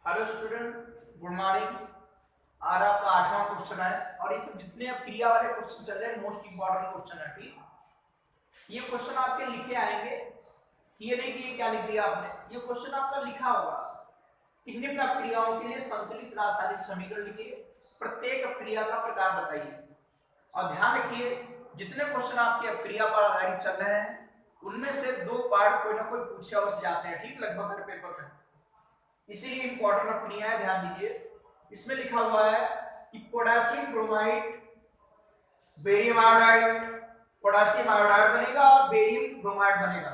Hello student, good morning. आज आपका 8वां question है और इस जितने अब क्रिया वाले क्वेश्चन चल रहे हैं मोस्ट इंपॉर्टेंट क्वेश्चन है। ठीक, ये क्वेश्चन आपके लिखे आएंगे, ये नहीं कि ये क्या लिख दिया आपने, ये क्वेश्चन आपका लिखा होगा कि निम्न क्रियाओं के लिए संतुलित रासायनिक समीकरण लिखिए, प्रत्येक क्रिया का प्रकार बताइए। और ध्यान रखिए, जितने क्वेश्चन आपके क्रिया पर आधारित चल रहे हैं उनमें से दो पार्ट कोई ना कोई पूछे अवश्य जाते हैं। ठीक, लगभग हर पेपर में, इसीलिए इंपॉर्टेंट क्रिया है, ध्यान दीजिए। इसमें लिखा हुआ है कि potassium bromide barium iodide, potassium iodide बनेगा और बेरियम ब्रोमाइड बनेगा।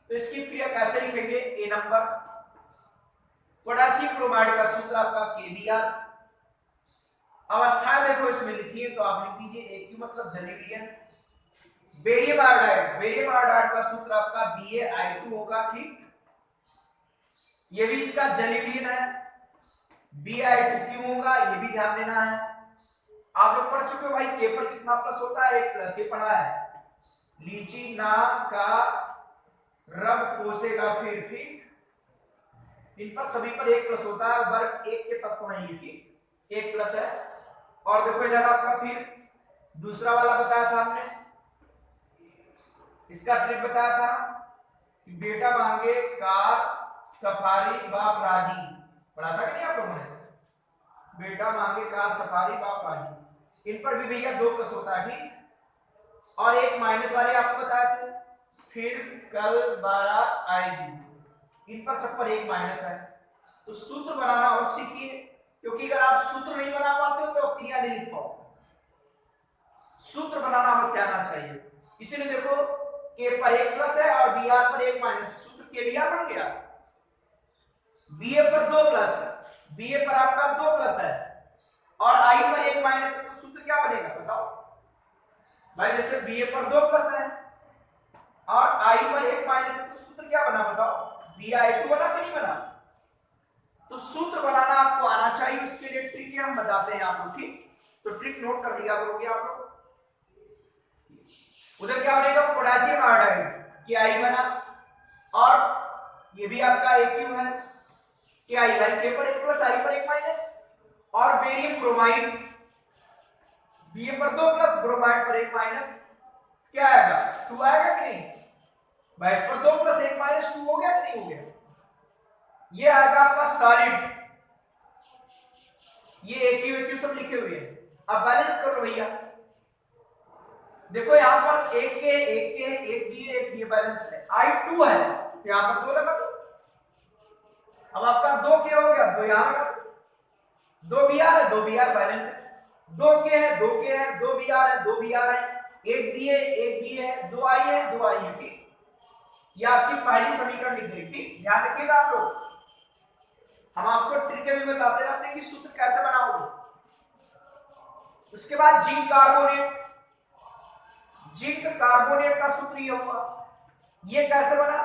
तो इसकी क्रिया कैसे लिखेंगे? ए नंबर, पोटेशियम ब्रोमाइड का सूत्र आपका KBr। अवस्थाएं देखो इसमें लिखी है, तो आप लिख दीजिए AQ मतलब जलीय। बेरियम आयोडाइड का सूत्र आपका BaI2 होगा। ठीक, ये भी इसका जलीय है, Bi2 क्यों होगा ये भी ध्यान देना है। आप लोग पढ़ चुके हो भाई, के पर कितना प्लस होता है? 1 प्लस, ये पढ़ा है। लीची ना का रब कोसेगा फिर। ठीक, इन पर सभी पर 1 प्लस होता है, वर्ग 1 के तत्व हैं ये। ठीक, 1 प्लस है। और देखो इधर आपका फिर दूसरा वाला बताया था हमने, इसका ट्रिक बताया था कि बेटा मांगे कार सफारी बाप राजी। पढ़ा था कि नहीं आप लोगों ने? बेटा मांगे कार सफारी बाप राजी, इन पर भी भैया 2 प्लस होता है। ठीक, और एक माइनस वाले आपको बताए थे, फिर कल बारात आएगी, इन पर सब पर 1 माइनस है। तो सूत्र बनाना अवश्य सीखिए, क्योंकि अगर आप सूत्र नहीं बना पाते हो तो क्रिया नहीं लिख पाओ। सूत्र बनाना अवश्य आना चाहिए। इसीलिए देखो, के पर 1 प्लस है और Br पर 1 माइनस, सूत्र KBr बन गया। Ba पर 2 प्लस, Ba पर आपका 2 प्लस है और I पर 1 माइनस है, तो सूत्र क्या बनेगा बताओ भाई? जैसे Ba पर 2 प्लस है और I पर 1 माइनस है, तो सूत्र क्या बना बताओ? Bi2 बना कि नहीं बना? तो सूत्र बनाना आपको आना चाहिए, उसके लिए ट्रिक हम बताते हैं आपको। ठीक, तो ट्रिक नोट कर लिया करोगे आप लोग। उधर क्या बनेगा? पोटेशियम आयोडाइड के I बना, और ये भी आपका AQ है, के I बाई के पर 1 प्लस I पर 1 माइनस, और बेरियम ब्रोमाइड Ba पर 2 प्लस ब्रोमाइड पर 1 माइनस, क्या आएगा? 2 आएगा कि नहीं भाई? इस पर 2 प्लस 1 माइनस 2 हो गया कि नहीं हो गया? ये आएगा आपका सॉलिड। ये AQ सब लिखे हुए हैं। अब बैलेंस करो भैया, देखो यहां पर एक बी बैलेंस है, I2 है तो यहां पर 2 लगा दो। अब आपका 2 के हो गया, 2 यहां लगा दो। 2 Br है, 2 Br बैलेंस है। 2 के है, 2 के है, 2 Br है, 2 Br है, एक B है, एक B है, 2 I है, 2 I है। ठीक, ये आपकी पहली समीकरण लिख गई। ठीक, ध्यान रखिएगा आप लोग, हम आपको ट्रिक भी बताते रहते हैं कि सूत्र कैसे बनाओगे। उसके बाद जिंक कार्बोनेट का सूत्र ये होगा। ये कैसे बना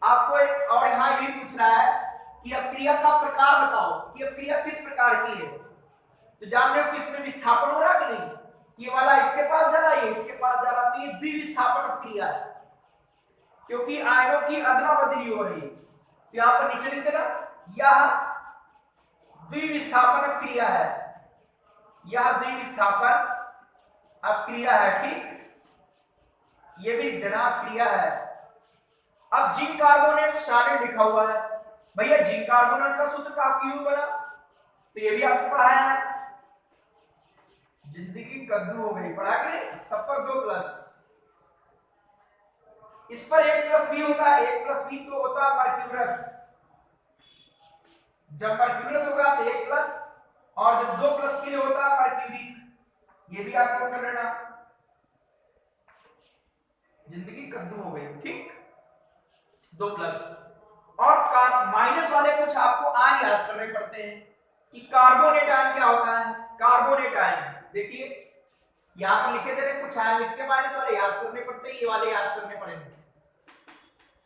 आपको और यहां ये पूछ रहा है कि अपक्रिया का प्रकार बताओ, कि अपक्रिया किस प्रकार की है। तो जान रहे हो किस में विस्थापन हो रहा है कि नहीं? ये वाला इसके पास जा रहा है, ये इसके पास जा रहा है, तो ये द्विविस्थापन अपक्रिया है, क्योंकआयनों की अदला बदली हो रही है। तो यहां पर नीचे लिख देना, यह द्विविस्थापन अपक्रिया है, यह द्विविस्थापन अपक्रिया है। ठीक, ये भी लिख देना अपक्रिया है। अब जिंक कार्बोनेट सॉलिड लिखा हुआ है भैया, जिंक कार्बोनेट का सूत्र का क्यों बना? तो ये भी आपको पढ़ाया है। जिंदगी कद्दू हो गई, पढ़ा के नहीं? सब पर 2 प्लस, इस पर 1 प्लस भी होता है। 1 प्लस भी तो होता है मर्क्यूरस, जब मर्क्यूरस होगा तो 1 प्लस, और जब 2 प्लस के लिए होता है मर्क्यूरिक। ये भी आपको कर लेना, जिंदगी कद्दू हो गई। ठीक, 2 प्लस। और माइनस वाले कुछ आपको आयन याद करने पड़ते हैं कि कार्बोनेट आयन क्या होता है। कार्बोनेट आयन देखिए यहां पर लिखे दे रहे, कुछ आयन लिखते माइनस वाले याद करने पड़ते हैं, ये वाले याद करने पड़ेंगे।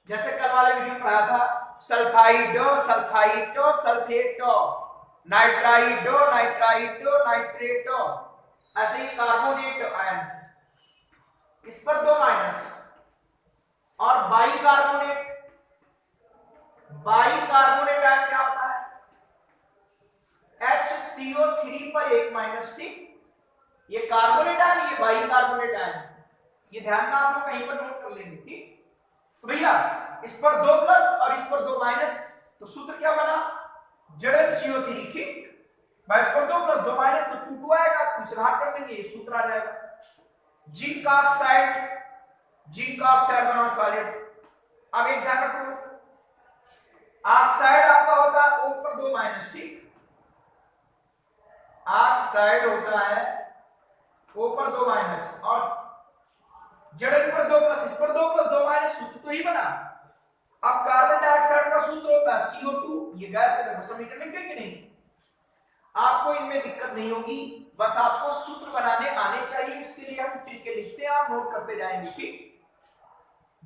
जैसे कल वाले वीडियो पढ़ाया था, सल्फाइडो सल्फाइटो सल्फेटो, नाइट्राइडो नाइट्राइटो नाइट्रेटो, ऐसे ही कार्बोनेट आयन, इस पर 2 माइनस। और बाइकार्बोनेट, बाइकार्बोनेट आयन क्या होता है? पर 1 माइनस, ठीक। ये कार्बोनेट आयन, ये बाई कार्बोनेट आयन, ये ध्यान में आप लोग कहीं पर नोट कर लेंगे, ठीक। तो भैया इस पर 2 प्लस और इस पर 2 माइनस, तो सूत्र क्या बना, ZnCO3, ठीक। इस पर 2 प्लस 2 माइनस तो 2 आएगा, तो इसे भाग कर देंगे, ये सूत्र आ जाएगा। जिंक ऑक्साइड बना सॉलिड। अब एक ध्यान रखो, ऑक्साइड आपका होता है O पर 2 माइनस, ठीक। ऑक्साइड होता है O पर 2 माइनस और Zn पर 2 प्लस, इस पर 2 प्लस 2 माइनस, सूत्र तो ही बना। अब कार्बन डाइऑक्साइड का सूत्र होता है CO2, ये गैस है, समीकरण लिखेंगे कि नहीं, आपको इनमें दिक्कत नहीं होगी, बस आपको सूत्र बनाने आने चाहिए, उसके लिए हम ट्रिक लिखते हैं, आप नोट करते जाएंगे, ठीक।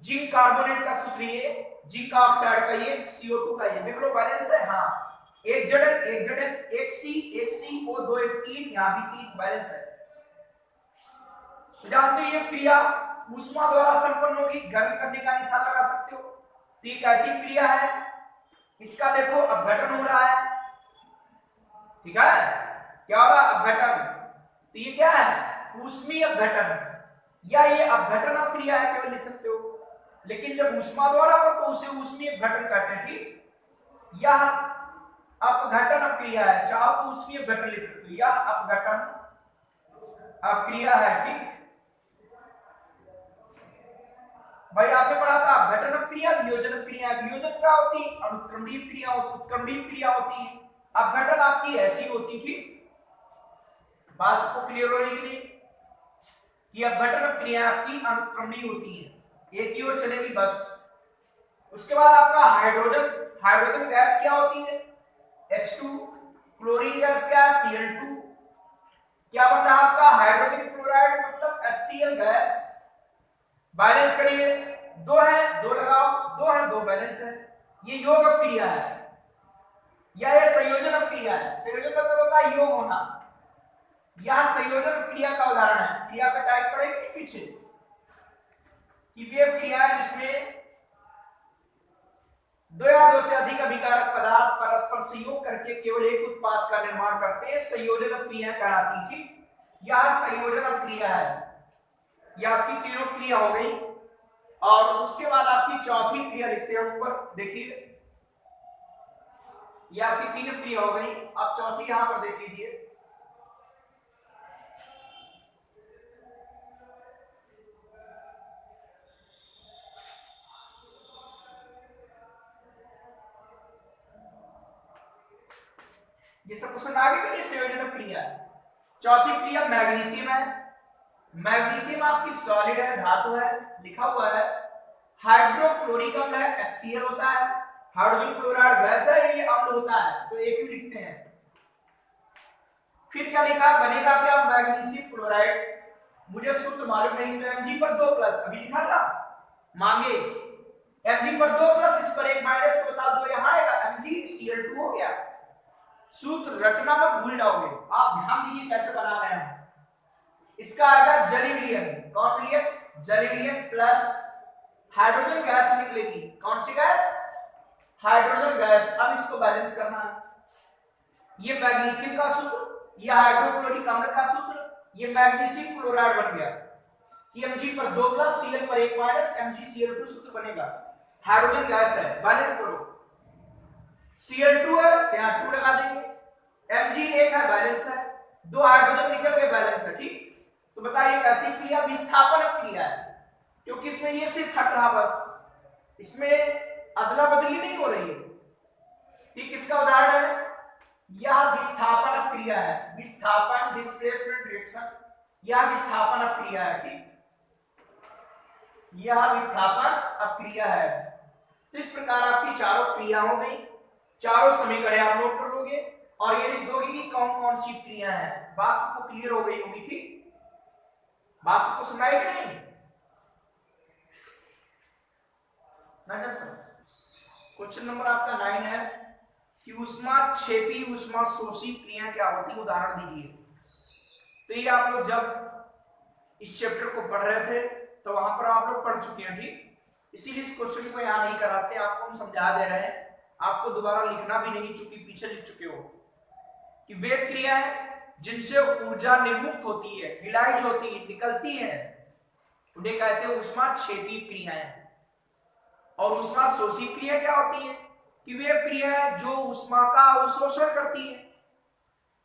जिंक कार्बोनेट का सूत्र ये, जिंक ऑक्साइड का ये, CO2 का ये, देख लो बैलेंस है, हाँ, एक Zn, एक CO, 2 एक 3, यहां भी 3 बैलेंस है। तो जानते हैं ये क्रिया ऊष्मा द्वारा संपन्न होगी, गर्म करने का निशान लगा सकते हो। तो एक ऐसी क्रिया है, इसका देखो अपघटन हो रहा है, ठीक है, क्या हो रहा है, अपघटन। तो ये क्या है, ऊष्मीय अपघटन, या ये अपघटन क्रिया है केवल लिख सकते हो, लेकिन जब ऊष्मा द्वारा हो तो उसे ऊष्मीय अपघटन कहते हैं, ठीक। यह अपघटन क्रिया है, चाहो तो ऊष्मीय अपघटन लिख सकते हो, यह अपघटन क्रिया है, ठीक। भाई आपने पढ़ा था अपघटन क्रिया, वियोजन क्रिया। वियोजन क्या होती है, अनुत्क्रमणीय क्रिया, उत्क्रमणीय क्रिया होती है। अपघटन आपकी ऐसी होती थी, बात सबको क्लियर हो रही कि नहीं, कि अपघटन क्रिया आपकी अनुत्क्रमणीय होती है, एक ही ओर चलेगी बस। उसके बाद आपका हाइड्रोजन गैस क्या होती है, H2, क्लोरीन गैस क्या है, Cl2, क्या बन रहा है आपका हाइड्रोजन क्लोराइड मतलब HCl गैस। बैलेंस करिए, 2 है 2 लगाओ, 2 है 2 बैलेंस है, ये योग क्रिया है या ये संयोजन क्रिया है। संयोजन मतलब होता है योग होना, यह संयोजन क्रिया का उदाहरण है। क्रिया का टाइप पढ़ेंगे पीछे, कि वे क्रिया है जिसमें 2 या 2 से अधिक अभिकारक पदार्थ परस्पर संयोग करके केवल एक उत्पाद का निर्माण करते हैं, संयोजन क्रिया कहलाती थी। यह संयोजन क्रिया है, यह आपकी तीनों क्रिया हो गई। और उसके बाद आपकी चौथी क्रिया लिखते हैं ऊपर, देखिए यह आपकी 3 क्रिया हो गई, अब चौथी यहां पर देख लीजिए, ये सब क्वेश्चन आगे के लिए संयोजन क्रिया। चौथी क्रिया मैग्नीशियम है। मैग्नीशियम आपकी सॉलिड है, धातु है, लिखा हुआ है। हाइड्रोक्लोरिक अम्ल है, HCl होता है। हाइड्रोजन क्लोराइड गैस है, ये अम्ल होता है, तो एक ही लिखते हैं। फिर क्या लिखा, बनेगा क्या, मैग्नीशियम क्लोराइड। मुझे सूत्र मालूम नहीं, तो Mg पर 2 प्लस अभी लिखा था, मांगे Mg पर 2 प्लस, इस पर 1 माइनस, तो बता दो यहां आएगा MgCl2 हो गया। सूत्र रटना मत भूल जाओगे, आप ध्यान दीजिए कैसे बना रहे हैं। इसका आएगा जलीविलियम, कौन विलियम, जलीविलियम प्लस हाइड्रोजन गैस निकलेगी, कौन सी गैस, हाइड्रोजन गैस। अब इसको बैलेंस करना है, ये मैग्नीशियम का सूत्र, ये हाइड्रोक्लोरिक अम्ल का सूत्र, ये मैग्नीशियम क्लोराइड बन गया कि Mg पर 2 प्लस Cl पर 1 माइनस MgCl2 सूत्र बनेगा। हाइड्रोजन गैस है, बैलेंस करो, Cl2 है, यहां 2 लगा देंगे, Mg 1 है, बैलेंस है, 2 हाइड्रोजन निकल गए, बैलेंस है, ठीक। तो बताइए कैसी क्रिया, विस्थापन क्रिया है, क्योंकि इसमें ये सिर्फ हट रहा, बस इसमें अदला बदली नहीं हो रही है, ठीक। इसका उदाहरण है, यह विस्थापन क्रिया है, विस्थापन डिस्प्लेसमेंट रिएक्शन, यह विस्थापन क्रिया है, ठीक, यह विस्थापन क्रिया है। तो इस प्रकार आपकी चारों क्रिया हो गई, चारों समीकरण आप नोट कर लोगे और ये लिख दोगे कि कौन कौन सी क्रिया है। बात सबको क्लियर हो गई होगी, ठीक, बात सबको सुनाई कि नहीं। क्वेश्चन नंबर आपका 9 है कि ऊष्माक्षेपी ऊष्मा शोषी क्रिया क्या होती है, उदाहरण दीजिए। तो ये आप लोग जब इस चैप्टर को पढ़ रहे थे तो वहां पर आप लोग पढ़ चुके हैं, ठीक, इसीलिए इस क्वेश्चन को यहां नहीं कराते, आपको हम समझा दे रहे हैं, आपको दोबारा लिखना भी नहीं, चूंकि पीछे लिख चुके हो कि वेग क्रिया है, जिनसे ऊर्जा निर्मुक्त होती है, रिलाइज होती है, निकलती है, उन्हें कहते हैं ऊष्माक्षेपी क्रियाएं। और ऊष्माशोषी क्रिया क्या होती है कि वे क्रियाएं जो ऊष्मा का अवशोषण करती है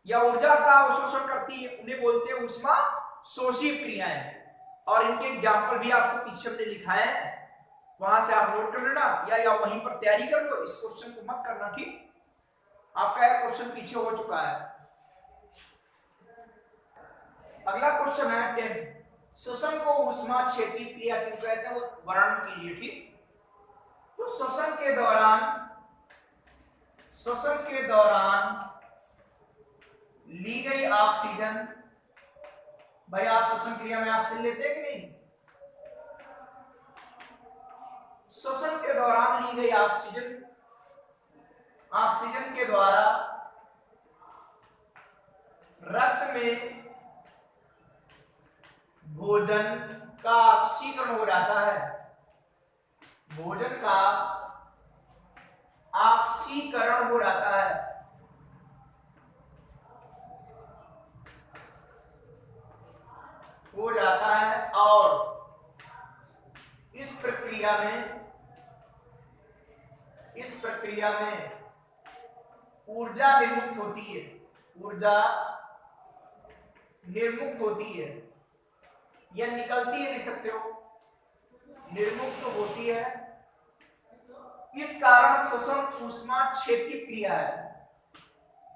या ऊर्जा का अवशोषण करती है, उन्हें बोलते हैं ऊष्माशोषी क्रियाएं। और इनके एग्जाम्पल भी आपको पीछे हमने लिखा है, वहां से आप नोट कर लेना या वहीं पर तैयारी कर लो, इस क्वेश्चन को मत करना, ठीक। आपका एक क्वेश्चन पीछे हो चुका है। अगला क्वेश्चन है 10, श्वसन को ऊष्माक्षेपी क्रिया क्यों कहते हैं, वो वर्णन कीजिए, ठीक। तो श्वसन के दौरान ली गई ऑक्सीजन, भाई आप श्वसन क्रिया में ऑक्सीजन लेते हैं कि नहीं, श्वसन के दौरान ली गई ऑक्सीजन के द्वारा रक्त में भोजन का ऑक्सीकरण हो जाता है, भोजन का ऑक्सीकरण हो जाता है। और इस प्रक्रिया में ऊर्जा निर्मुक्त होती है, या निकलती है, लिख सकते हो, निर्मुक्त होती है। इस कारण श्वसन ऊष्माक्षेपी क्रिया है।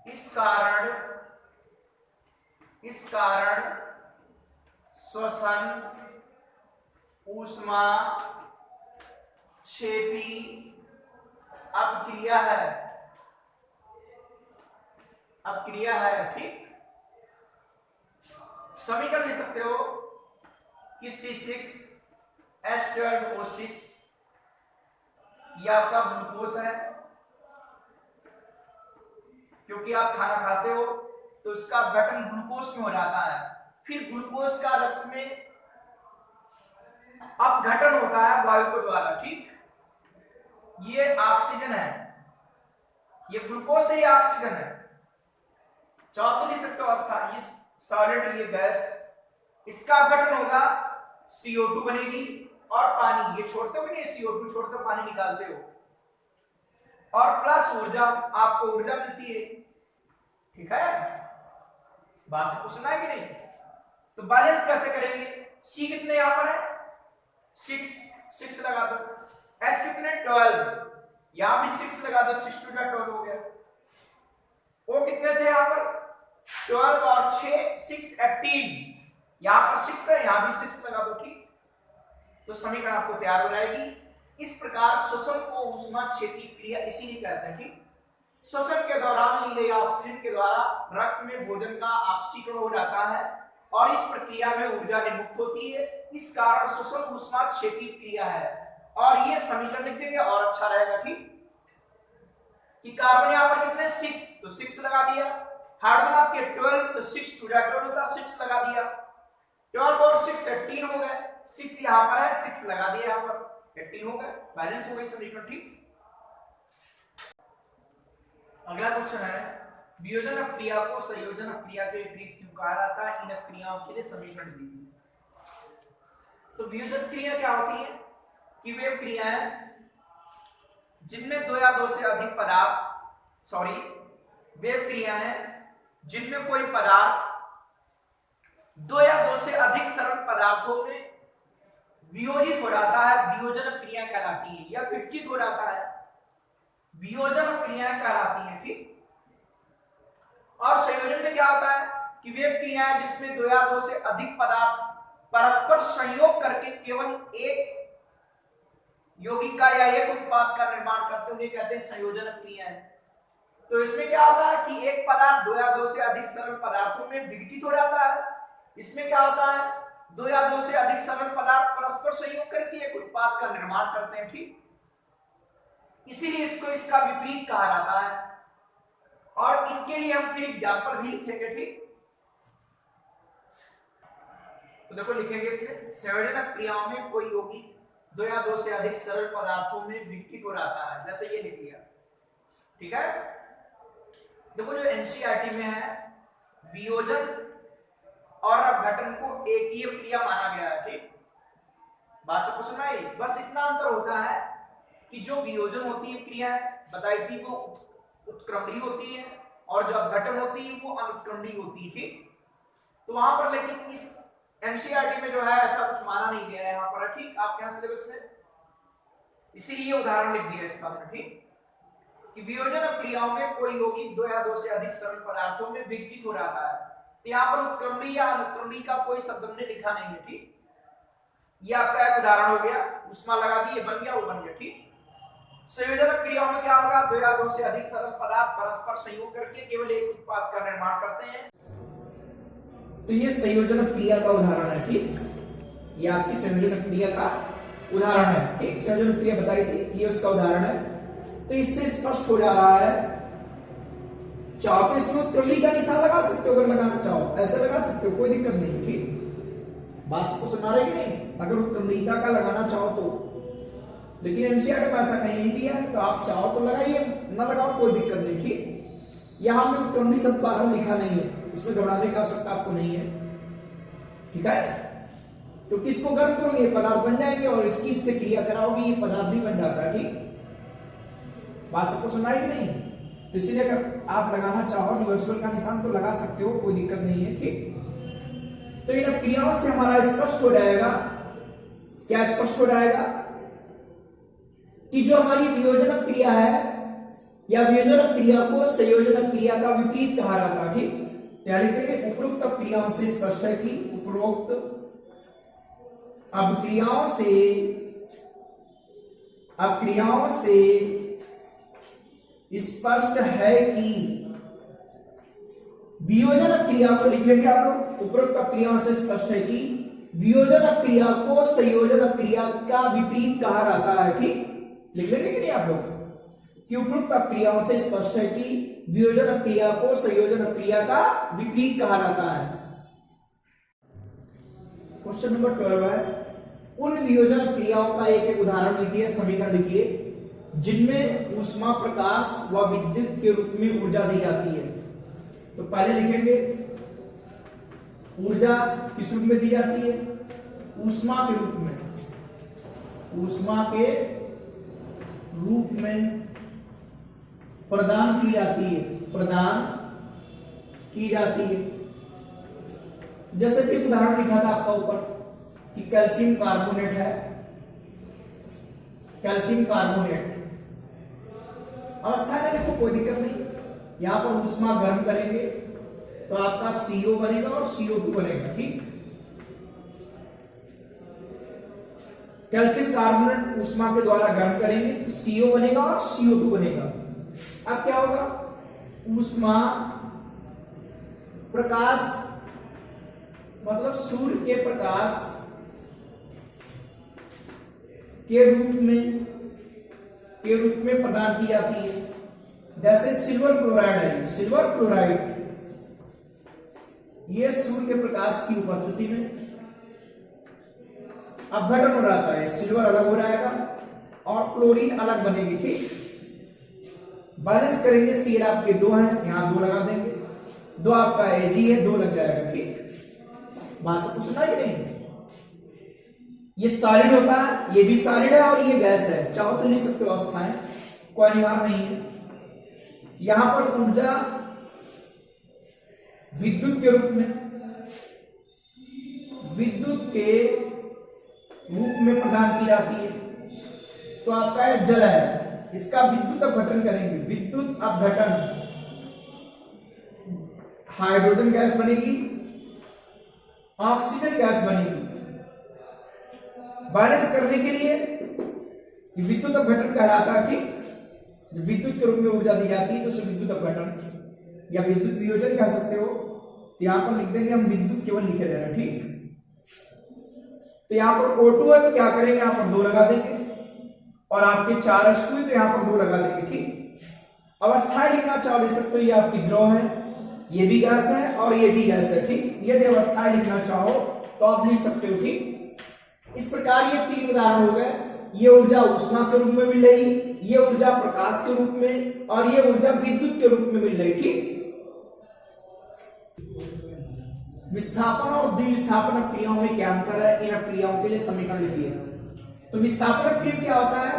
इस कारण श्वसन ऊष्माक्षेपी अपक्रिया है, ठीक। समीकरण लिख सकते हो कि C6H12O6 यह आपका ग्लूकोज है, क्योंकि आप खाना खाते हो तो इसका गठन ग्लूकोज में हो जाता है, फिर ग्लूकोज का रक्त में अपघटन होता है वायु के द्वारा, ठीक। ये ऑक्सीजन है, ये ग्लूकोज से ही ऑक्सीजन है। चौथी लिख सकते हो अवस्था, ये सॉलिड, ये गैस, इसका अपघटन होगा, CO2 बनेगी और पानी, ये छोड़ते हो कि नहीं, CO2 छोड़ते हो, पानी निकालते हो, और प्लस ऊर्जा, आपको ऊर्जा मिलती है, ठीक है। बात से पूछना है कि नहीं। तो बैलेंस कैसे करेंगे, C कितने यहां पर है, 6 लगा दो, H कितने 12, यहां भी 6 लगा दो, 6 टू 12 हो गया। O कितने थे यहां पर 12 और 6 18, यहां पर 6 है, यहां भी 6 लगा दो, ठीक। तो समीकरण आपको तैयार हो जाएगी। इस प्रकार श्वसन को ऊष्माक्षेपी क्रिया इसीलिए कहते हैं, ठीक। श्वसन के दौरान ली गई ऑक्सीजन के द्वारा रक्त में भोजन का ऑक्सीकरण हो जाता है और इस प्रक्रिया में ऊर्जा निर्मुक्त होती है, इस कारण श्वसन ऊष्माक्षेपी क्रिया है। और ये समीकरण लिख देंगे और अच्छा रहेगा, ठीक। कि कार्बन यहां पर कितने 6, तो 6 लगा दिया, हाइड्रोजन आपके 12, तो 6 टू 12 होता, 6 लगा दिया, 12 और 6 18 हो गए, 6 यहां पर है, 6 लगा दिया, यहां पर 18 हो गए, बैलेंस हो गई समीकरण, ठीक। अगला क्वेश्चन है, वियोजन अपक्रिया को संयोजन अपक्रिया के विपरीत क्यों कहा जाता है, इन अपक्रियाओं के लिए समीकरण दीजिए। तो वियोजन क्रिया क्या होती है कि वे क्रियाएं जिनमें 2 या 2 से अधिक पदार्थ, वे क्रियाएं जिनमें कोई पदार्थ 2 या 2 से अधिक सरल पदार्थों में वियोजित हो जाता है, वियोजन क्रिया कहलाती है, या विघटित हो जाता है, वियोजन क्रियाएं कहलाती हैं, ठीक। और संयोजन में क्या होता है कि वे क्रियाएं जिसमें 2 या 2 से अधिक पदार्थ परस्पर संयोग करके केवल एक यौगिका या एक उत्पाद का निर्माण करते हैं, उन्हें कहते हैं संयोजन क्रियाएं। तो इसमें क्या होता है कि एक पदार्थ 2 या 2 से अधिक सरल पदार्थों में विघटित हो जाता है। इसमें क्या होता है, 2 या 2 से अधिक सरल पदार्थ परस्पर संयोग करके एक उत्पाद का निर्माण करते हैं, ठीक। इसीलिए इसको इसका विपरीत कहा जाता है, और इनके लिए हम फिर एग्जांपल भी लिखेंगे, ठीक। तो देखो लिखेंगे इसमें, संयोजन क्रियाओं में कोई यौगिक 2 या 2 से अधिक सरल पदार्थों में विघटित हो जाता है, जैसे ये लिख लिया, ठीक है। देखो जो एनसीईआरटी में है वियोजन और अपघटन को एक ही क्रिया माना गया है। ठीक, बात से कुछ नहीं, बस इतना अंतर होता है कि जो वियोजन होती है क्रिया बताई थी वो उत्क्रमणीय होती है और जो अपघटन होती है वो अनुत्क्रमणीय होती है। ठीक, तो वहां पर लेकिन इस एनसीईआरटी में जो है ऐसा कुछ माना नहीं गया है यहाँ पर। ठीक, आपके यहाँ सिलेबस में इसीलिए उदाहरण लिख दिया इसका हमने। ठीक, कि वियोजन क्रियाओं में कोई यौगिक दो या दो से अधिक सरल पदार्थों में विघटित हो जाता है। तो यहाँ पर उत्क्रमणीय या अनुत्क्रमणीय का कोई शब्द हमने लिखा नहीं है। ठीक, ये आपका एक उदाहरण हो गया, उष्मा लगा दी, ये बन गया, वो बन गया। ठीक, संयोजन क्रियाओं में क्या होगा, दो या दो से अधिक सरल पदार्थ परस्पर संयोग करके केवल एक उत्पाद का निर्माण करते हैं। तो ये संयोजन क्रिया का उदाहरण है। ठीक, ये आपकी संयोजन क्रिया का उदाहरण है। ठीक, संयोजन क्रिया बताई थी, ये उसका उदाहरण है। तो इससे स्पष्ट हो जा रहा है, चाहो तो इसमें उत्क्रमणीय का निशान लगा सकते हो, अगर लगाना चाहो ऐसे लगा सकते हो, कोई दिक्कत नहीं। ठीक, बात को सुना रहे कि नहीं, अगर उत्क्रमणीयता का लगाना चाहो तो, लेकिन एनसीईआरटी में ऐसा कहीं नहीं दिया है, तो आप चाहो तो लगाइए, ना लगाओ कोई दिक्कत नहीं। ठीक, यहां हमने उत्क्रमणीय शब्द बाहर लिखा नहीं है, उसमें घबराने की आवश्यकता आपको नहीं है। ठीक है, तो किसको गर्म करोगे, पदार्थ बन जाएंगे और इसकी इससे क्रिया कराओगे, ये पदार्थ भी बन जाता है। ठीक, बात सबको सुनाई कि नहीं, तो इसीलिए अगर आप लगाना चाहो रिवर्सल का निशान तो लगा सकते हो, कोई दिक्कत नहीं है। ठीक, तो इन क्रियाओं से हमारा स्पष्ट हो जाएगा, क्या स्पष्ट हो जाएगा कि जो हमारी वियोजन क्रिया है या वियोजन क्रिया को संयोजन क्रिया का विपरीत कहा जाता है। ठीक, क्या लिखेंगे, उपरोक्त क्रियाओं से स्पष्ट है कि उपरोक्त अभिक्रियाओं से स्पष्ट है कि वियोजन क्रिया को लिख लेंगे आप लोग, उपरोक्त क्रियाओं से स्पष्ट है कि वियोजन क्रिया को संयोजन क्रिया का विपरीत कहा जाता है। ठीक, लिख लेंगे कि नहीं आप लोग, कि उपरोक्त क्रियाओं से स्पष्ट है कि वियोजन क्रिया को संयोजन क्रिया का विपरीत कहा जाता है। क्वेश्चन नंबर 12 है, उन वियोजन क्रियाओं का एक एक उदाहरण लिखिए, समीकरण लिखिए जिनमें ऊष्मा, प्रकाश व विद्युत के रूप में ऊर्जा दी जाती है। तो पहले लिखेंगे ऊर्जा किस रूप में दी जाती है, ऊष्मा के रूप में, ऊष्मा के रूप में प्रदान की जाती है, प्रदान की जाती है। जैसे कि उदाहरण लिखा था आपका ऊपर कि कैल्शियम कार्बोनेट है, कैल्शियम कार्बोनेट अवस्था है, देखो कोई दिक्कत नहीं, यहां पर ऊष्मा गर्म करेंगे तो आपका CO बनेगा और CO2 बनेगा। ठीक, कैल्शियम कार्बोनेट ऊष्मा के द्वारा गर्म करेंगे तो CO बनेगा और CO2 बनेगा। अब क्या होगा, ऊष्मा, प्रकाश मतलब सूर्य के प्रकाश के रूप में प्रदान की जाती है। जैसे सिल्वर क्लोराइड है, सिल्वर क्लोराइड ये सूर्य के प्रकाश की उपस्थिति में अपघटन हो जाता है, सिल्वर अलग हो जाएगा और क्लोरीन अलग बनेगी। ठीक, बैलेंस करेंगे, Cl आपके 2 हैं, यहां 2 लगा देंगे, 2 आपका Ag है, 2 लग जाएगा। ठीक, बात से पूछना ही नहीं, ये सॉलिड होता है, ये भी सॉलिड है और ये गैस है, चाहो तो लिख सकते हो अवस्थाएं, कोई अनिवार्य नहीं है। यहां पर ऊर्जा विद्युत के रूप में प्रदान की जाती है। तो आपका यह जल है, इसका विद्युत अपघटन करेंगे, विद्युत अपघटन, हाइड्रोजन गैस बनेगी, ऑक्सीजन गैस बनेगी। बैलेंस करने के लिए विद्युत अपघटन कहलाता है। ठीक, विद्युत के रूप में ऊर्जा दी जाती है तो उसे विद्युत अपघटन या विद्युत वियोजन कह सकते हो। तो यहां पर लिख देंगे हम, विद्युत केवल लिखे दे रहे हैं। ठीक, तो यहां पर O2 है तो क्या करेंगे, यहां पर 2 लगा देंगे और आपके 4H2 है तो यहां पर 2 लगा देंगे। ठीक, अवस्थाएं लिखना चाहो लिख सकते हो, ये आपकी द्रव है, ये भी गैस है और ये भी गैस है। ठीक, यदि अवस्थाएं लिखना चाहो तो आप लिख सकते हो। ठीक, इस प्रकार ये 3 उदाहरण हो गए, ये ऊर्जा ऊष्मा के रूप में मिल रही, ये ऊर्जा प्रकाश के रूप में और ये ऊर्जा विद्युत के रूप में मिल रही। ठीक, विस्थापन और द्विविस्थापन क्रियाओं में क्या अंतर है, इन क्रियाओं के लिए समीकरण लिखिए। तो विस्थापन क्रिया क्या होता है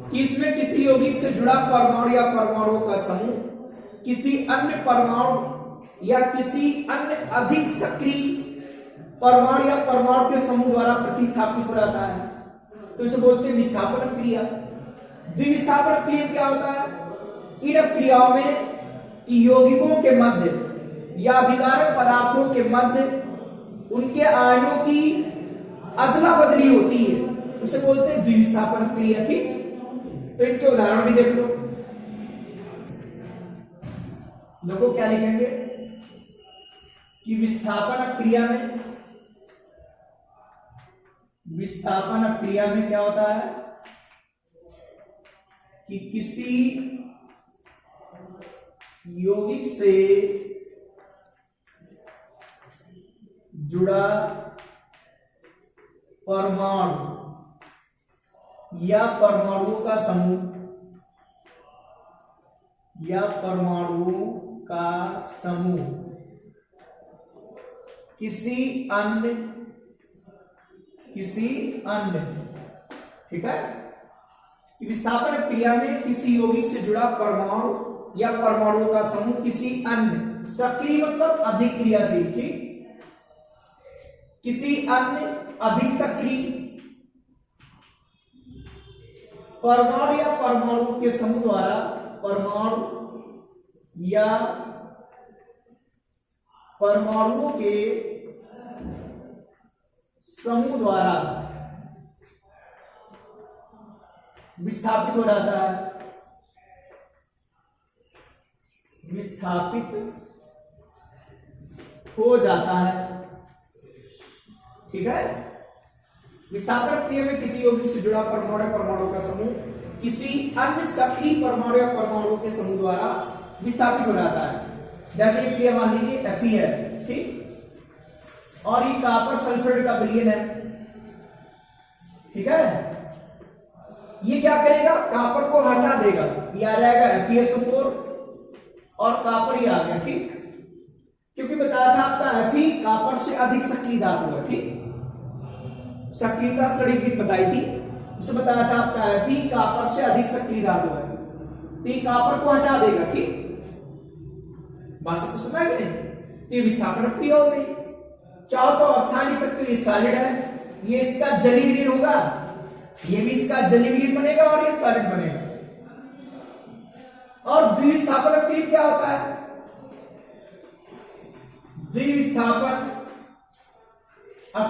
कि इसमें किसी यौगिक से जुड़ा परमाणु या परमाणुओं का समूह किसी अन्य परमाणु या किसी अन्य अधिक सक्रिय परमाणु या परमाणु के समूह द्वारा प्रतिस्थापित हो जाता है, तो इसे बोलते हैं विस्थापन क्रिया। द्विविस्थापन क्रिया क्या होता है, इन क्रियाओं में यौगिकों के मध्य या अभिकारक पदार्थों के मध्य उनके आयनों की अदला बदली होती है, उसे बोलते हैं द्विविस्थापन क्रिया। ठीक, तो इनके उदाहरण भी देख लो। देखो क्या लिखेंगे कि विस्थापन क्रिया में क्या होता है कि किसी यौगिक से जुड़ा परमाणु या परमाणुओं का समूह किसी अन्य, ठीक है, विस्थापन क्रिया में किसी यौगिक से जुड़ा परमाणु या परमाणुओं का समूह किसी अन्य सक्रिय मतलब अधिक क्रियाशील, ठीक, किसी अन्य अधिक सक्रिय परमाणु या परमाणु के समूह द्वारा परमाणुओं के समूह द्वारा विस्थापित हो जाता है, ठीक है। विस्थापन क्रिया में किसी यौगिक से जुड़ा परमाणु या परमाणु का समूह किसी अन्य सक्रिय परमाणु या परमाणु के समूह द्वारा विस्थापित हो जाता है। जैसे ये क्रिया मान लीजिए Fe है, ठीक, और ये कॉपर सल्फेट का विलयन है, ठीक है। ये क्या करेगा, कॉपर को हटा देगा, ये आ जाएगा FeSO4 और कॉपर ये आ गया, ठीक, क्योंकि बताया था आपका Fe कॉपर से अधिक सक्रिय धातु है, ठीक, सक्रियता सड़ी बताई थी, उसे बताया था आपका Fe कॉपर से अधिक सक्रिय धातु है, तो ये कॉपर को हटा देगा, ठीक, बात सबको सुना है नहीं। तो ये विस्थापन क्रिया हो गई। चाहो तो अवस्था लिख सकते हो, ये सॉलिड है, ये इसका जलीय विलयन होगा, ये भी इसका जलीय विलयन बनेगा और ये सॉलिड बनेगा। और द्विविस्थापन क्रिया क्या होता है, द्विविस्थापन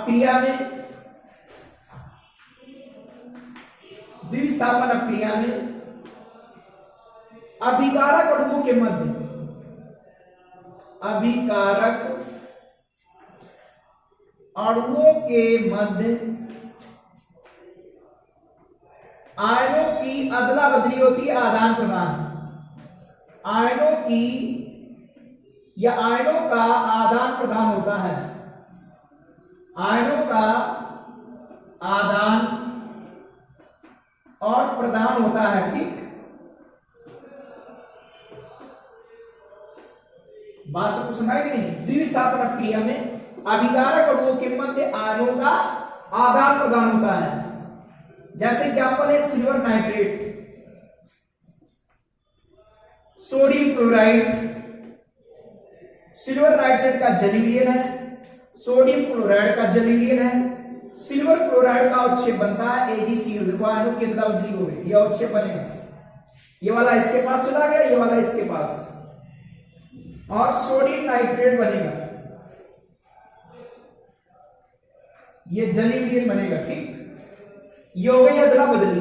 क्रिया में अभिकारक अणुओं के मध्य आयनों की अदला बदली होती है, आदान प्रदान, आयनों का आदान प्रदान होता है, आयनों का आदान और प्रदान होता है, ठीक, बात सबको सुनाई कि नहीं। द्विविस्थापन क्रिया में अभिकारक अणुओं के मध्य आयनों का आदान प्रदान होता है। जैसे एग्जांपल है silver nitrate, sodium chloride, silver nitrate का जलीय विलयन है, सोडियम क्लोराइड का जलीय विलयन है, सिल्वर क्लोराइड का अवक्षेप बनता है AgCl, देखो आयनों की अदला बदली हो गई, ये अवक्षेप बनेगा, ये वाला इसके पास चला गया, ये वाला इसके पास, और सोडियम नाइट्रेट बनेगा, ये जलीय विलयन बनेगा, ठीक, ये हो गई अदला बदली।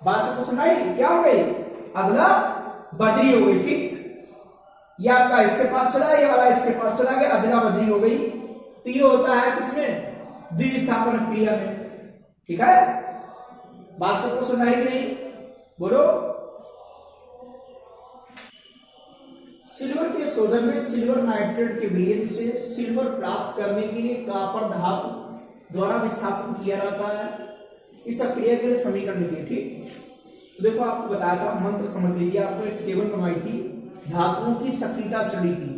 बात सबको सुनाई, क्या हो गई, अदला बदली हो गई, ठीक, ये आपका इसके पास चला, ये वाला इसके पास चला गया, अदला बदली हो गई। तो ये होता है किसमें, द्विविस्थापन क्रिया में, ठीक है। बात सबको सुनाई कि नहीं, बोलो। सिल्वर के शोधन में सिल्वर नाइट्रेट के विलयन से सिल्वर प्राप्त करने के लिए कॉपर धातु द्वारा विस्थापन किया जाता है। इस क्रिया के लिए समीकरण लिखिए, ठीक। तो देखो आपको बताया था, मंत्र समझ लीजिए, आपको एक टेबल बनवाई थी धातुओं की सक्रियता श्रेणी की,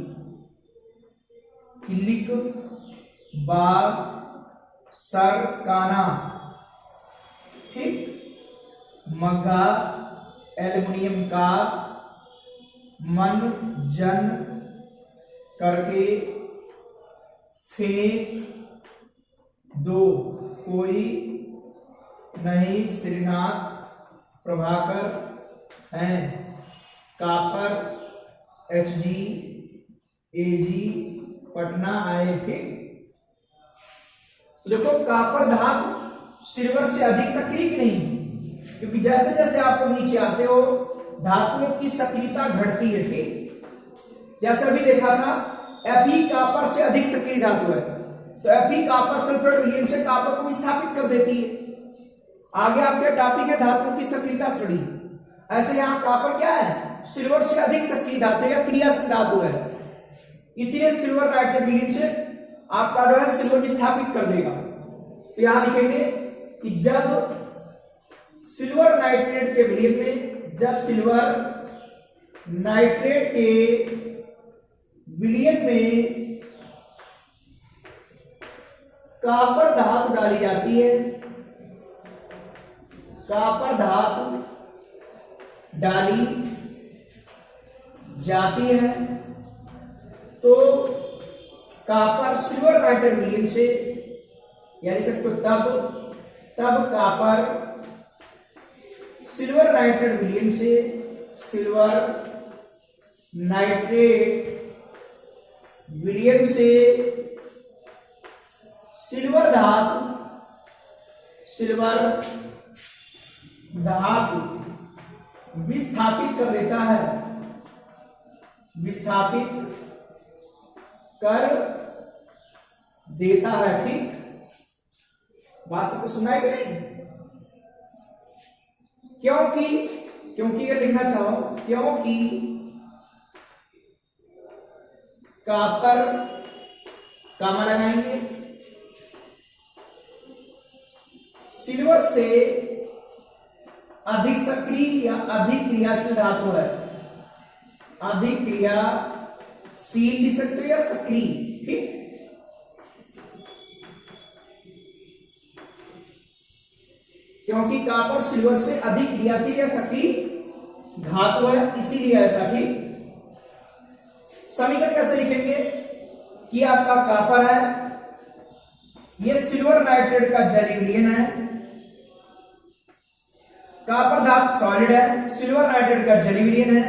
लिक, बाग, सर, काना, ठीक, मग्गा, एल्युमिनियम का, मन, जन, करके, फेंक, दो, कोई नहीं, श्रीनाथ, प्रभाकर हैं, कापर, HD, AG, पटना आए, ठीक। तो देखो कापर धातु सिल्वर से अधिक सक्रिय की नहीं, क्योंकि जैसे जैसे आप लोग नीचे आते हो धातुओं की सक्रियता घटती है, ठीक। जैसे अभी देखा था Fe कापर से अधिक सक्रिय धातु है, तो Fe कापर सल्फेट विलयन से कापर को विस्थापित कर देती है। आगे आपके टॉपिक है धातुओं की सक्रियता श्रेणी। ऐसे यहां कापर क्या है, सिल्वर से अधिक सक्रिय धातु या क्रियाशील धातु है, इसलिए सिल्वर नाइट्रेट विलयन से आपका जो है सिल्वर विस्थापित कर देगा। तो यहां लिखेंगे कि जब सिल्वर नाइट्रेट के विलयन में, जब सिल्वर नाइट्रेट के विलयन में कापर धातु डाली जाती है, कापर धातु डाली जाती है, तो कापर सिल्वर नाइट्रेट विलयन से, यानी सकते तब कापर सिल्वर नाइट्रेट विलयन से सिल्वर नाइट्रेट विलयन से सिल्वर धातु विस्थापित कर देता है, विस्थापित कर देता है, ठीक। बात सबको सुनाई कि नहीं? क्योंकि अगर लिखना चाहो, क्योंकि कापर, कामा लगाएंगे, सिल्वर से अधिक सक्रिय या अधिक क्रियाशील धातु है, अधिक क्रियाशील लिख सकते हो या सक्रिय, ठीक। क्योंकि कापर सिल्वर से अधिक क्रियाशील या सक्रिय धातु है, इसीलिए ऐसा, ठीक। समीकरण कैसे लिखेंगे कि आपका कापर है, यह सिल्वर नाइट्रेट का जलीय विलयन है, कापर धातु सॉलिड है, सिल्वर नाइट्रेट का जलीय विलयन है,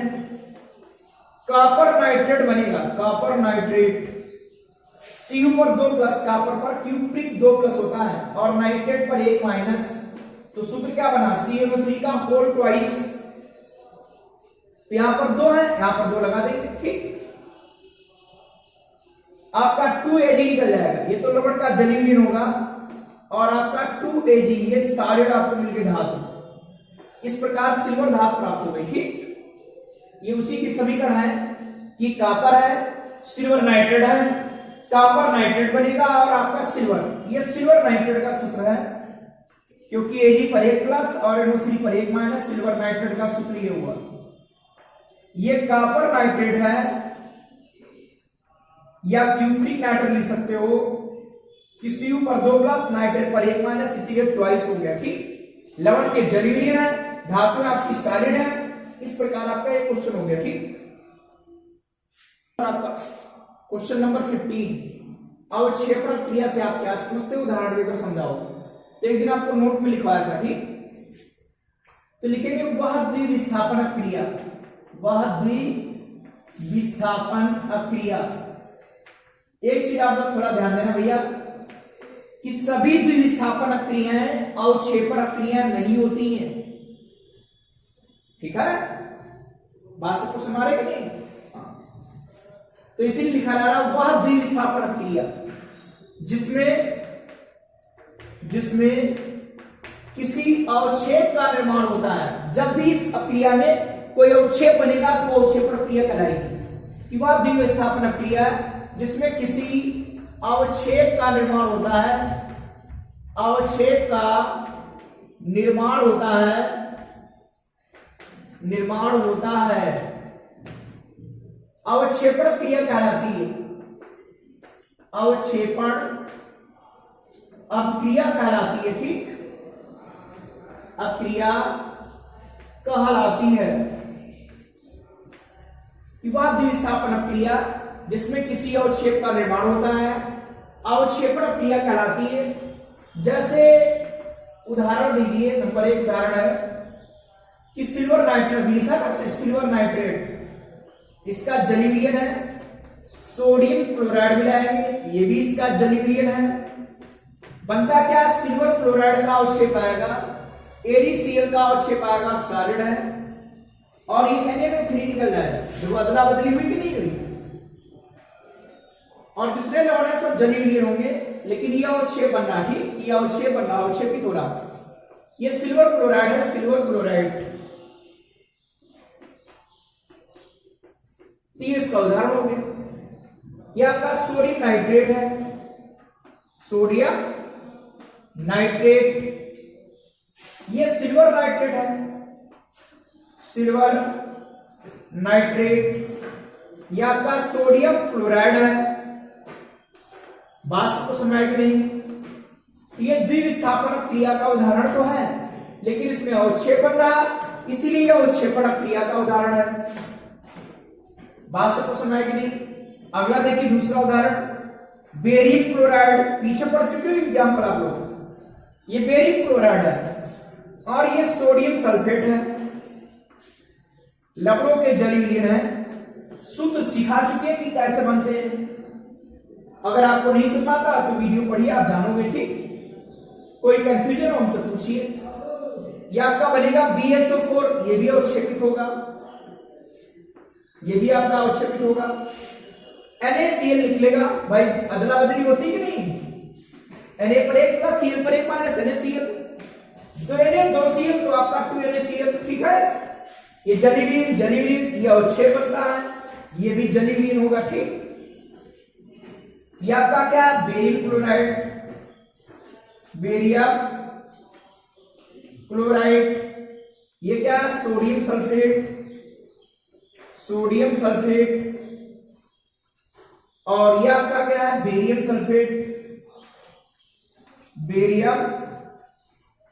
कापर नाइट्रेट बनेगा, कापर नाइट्रेट Cu पर 2 प्लस, कापर पर क्यूप्रिक 2 प्लस होता है और नाइट्रेट पर 1 माइनस, तो सूत्र क्या बना, CnO3 का होल ट्वाइस, तो यहां पर 2 है, यहां पर 2 लगा देंगे, ठीक। आपका 2Ag निकल जाएगा, ये तो रबड़ का जलीय विलयन होगा, और आपका 2Ag ये सॉलिड आपको मिल गई धातु, इस प्रकार सिल्वर धातु प्राप्त हो गई, ठीक। ये उसी की समीकरण है कि कापर है, सिल्वर नाइट्रेट है, कापर नाइट्रेट बनेगा और आपका सिल्वर, ये सिल्वर नाइट्रेट का सूत्र है, क्योंकि Ag पर 1 प्लस और NO3 पर 1 माइनस, सिल्वर नाइट्रेट का सूत्र ये हुआ। ये कापर नाइट्रेट है या क्यूप्रिक नाइट्रेट लिख सकते हो कि Cu पर 2 प्लस, नाइट्रेट पर 1 माइनस, इसीलिए ट्वाइस हो गया, ठीक। लवण के जलीय विलयन है, धातु आपकी सॉलिड है, इस प्रकार आपका एक क्वेश्चन हो गया, ठीक। आपका क्वेश्चन नंबर 15, अवक्षेपण क्रिया से आप क्या समझते हो, उदाहरण देकर समझाओ। तो एक दिन आपको नोट में लिखवाया था, ठीक। तो लिखेंगे वह द्विविस्थापन क्रिया, वह द्विविस्थापन क्रिया। एक चीज आप लोग थोड़ा ध्यान देना भैया कि सभी द्विविस्थापन क्रियाएं अवक्षेपण क्रिया नहीं होती हैं, ठीक है। बात सबको सुना रहे कि नहीं? तो इसीलिए लिखा जा रहा है वह द्विविस्थापन क्रिया जिसमें किसी अवक्षेप का निर्माण होता है। जब भी इस क्रिया में कोई अवक्षेप बनेगा तो अवक्षेपण क्रिया कहलाएगी कि वह द्विविस्थापन क्रिया जिसमें किसी अवक्षेप का निर्माण होता है, अवक्षेप का निर्माण होता है, अवक्षेपण क्रिया कहलाती है। अवक्षेपण अपक्रिया कहलाती है। ठीक, अपक्रिया कहलाती है। वह द्विविस्थापन अपक्रिया जिसमें किसी अवक्षेप का निर्माण होता है अवक्षेपण अपक्रिया कहलाती है। जैसे उदाहरण दीजिए, नंबर 1 उदाहरण है कि सिल्वर नाइट्रेट लिखा था आपने, सिल्वर नाइट्रेट इसका जलीय विलयन है, सोडियम क्लोराइड मिलाएंगे, ये भी इसका जलीय विलयन है। बनता क्या, सिल्वर क्लोराइड का अवक्षेप आएगा, AdCl का अवक्षेप आएगा, सॉलिड है, और ये NaO3 निकल जाएगा। देखो अदला बदली हुई कि नहीं हुई, और जितने लवण है सब जलीय विलयन होंगे, लेकिन यह अवक्षेप बन रहा, ठीक, यह अवक्षेप बन रहा, अवक्षेपित हो रहा। ये सिल्वर क्लोराइड है, सिल्वर क्लोराइड, ये इसका उदाहरण हो गया। यह आपका सोडियम नाइट्रेट है, सोडियम नाइट्रेट, ये सिल्वर नाइट्रेट है, सिल्वर नाइट्रेट, यह आपका सोडियम क्लोराइड है। बात को समझ कि नहीं, ये द्विविस्थापन क्रिया का उदाहरण तो है, लेकिन इसमें अवक्षेपण था, इसीलिए यह अवक्षेपण क्रिया का उदाहरण है। बात सबको समझ कि नहीं। अगला देखिए दूसरा उदाहरण, बेरियम क्लोराइड, पीछे पढ़ चुके हो एग्जाम्पल आप लोग। ये बेरियम क्लोराइड है और ये सोडियम सल्फेट है, लवणों के जलीय विलयन है। सूत्र सिखा चुके हैं कि कैसे बनते हैं। अगर आपको नहीं समझ आता तो वीडियो पढ़िए, आप जानोगे। ठीक, कोई कंफ्यूजन हो हमसे पूछिए। यह आपका बनेगा BSO4, ये भी अवक्षेपित होगा, ये भी आपका अवक्षेपित होगा। NaCl निकलेगा, भाई अदला बदली होती कि नहीं, Na पर 1 प्लस Cl पर 1 माइनस NaCl, तो Na2Cl तो आपका 2NaCl। ठीक है, ये जलीय विलयन, ये अवक्षेप बनता है, ये भी जलीय विलयन होगा। ठीक, ये आपका क्या, बेरियम क्लोराइड, बेरियम क्लोराइड, ये क्या, सोडियम सल्फेट, सोडियम सल्फेट, और ये आपका क्या है, बेरियम सल्फेट, बेरियम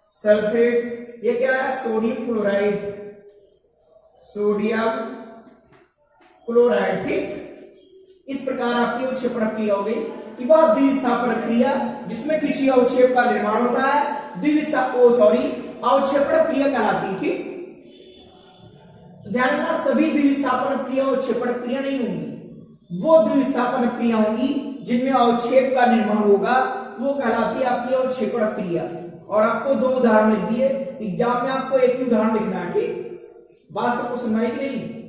सल्फेट, ये क्या है, सोडियम क्लोराइड, सोडियम क्लोराइड। ठीक, इस प्रकार आपकी अवक्षेपण क्रिया हो गई कि वह द्विविस्थापन क्रिया जिसमें किसी अवक्षेप का निर्माण होता है अवक्षेपण क्रिया कहलाती। ठीक, ध्यान रखना, सभी द्विविस्थापन क्रिया अवक्षेपण क्रिया नहीं होंगी, वो द्विविस्थापन क्रिया होंगी जिनमें अवक्षेप का निर्माण होगा, वो कहलाती है आपकी अवक्षेपण क्रिया। और आपको 2 उदाहरण लिख दिए, एग्जाम में आपको एक ही उदाहरण लिखना है। ठीक, बात सबको सुनाई कि नहीं।